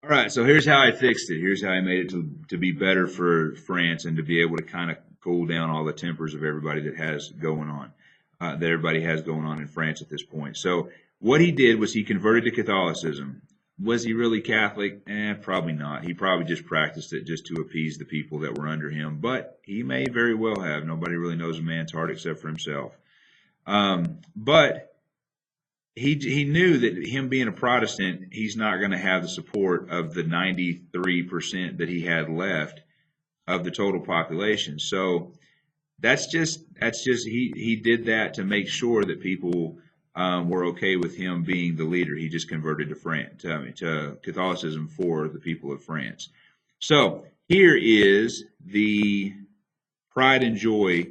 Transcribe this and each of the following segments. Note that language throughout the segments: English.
All right, so here's how I fixed it. Here's how I made it to be better for France and to be able to kind of cool down all the tempers of everybody that everybody has going on in France at this point. So what he did was he converted to Catholicism. Was he really Catholic? Probably not. He probably just practiced it just to appease the people that were under him. But he may very well have. Nobody really knows a man's heart except for himself. But he knew that him being a Protestant, he's not going to have the support of the 93% that he had left of the total population. So he did that to make sure that people were okay with him being the leader. He just converted to Catholicism for the people of France. So here is the pride and joy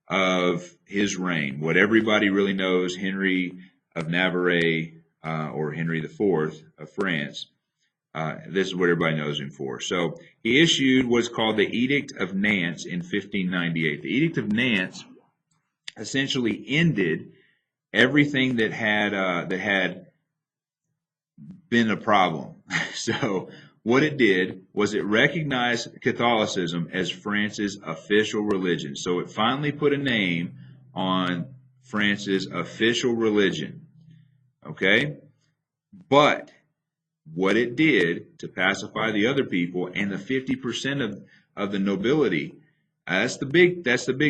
of his reign. What everybody really knows, Henry of Navarre, or Henry IV of France. This is what everybody knows him for. So he issued what's called the Edict of Nantes in 1598. The Edict of Nantes essentially ended everything that had been a problem. So what it did was it recognized Catholicism as France's official religion. So it finally put a name on France's official religion. Okay? But what it did to pacify the other people and the 50% of the nobility, that's the big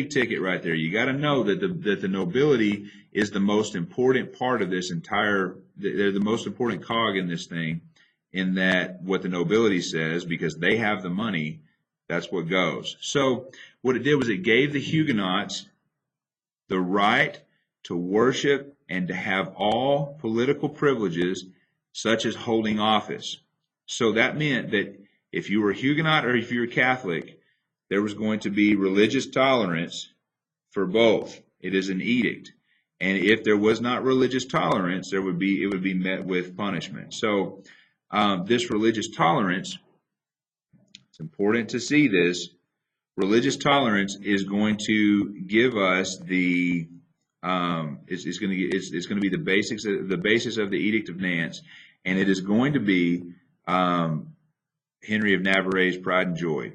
ticket right there. You got to know that the nobility is the most important part of this entire. They're the most important cog in this thing. In that, what the nobility says, because they have the money, that's what goes. So what it did was it gave the Huguenots the right to worship and to have all political privileges, such as holding office. So that meant that if you were a Huguenot or if you were Catholic, there was going to be religious tolerance for both. It is an edict. And if there was not religious tolerance, it would be met with punishment. So this religious tolerance, it's important to see this, religious tolerance is going to give us the it's going to be the basis of the Edict of Nantes, and it is going to be Henry of Navarre's pride and joy.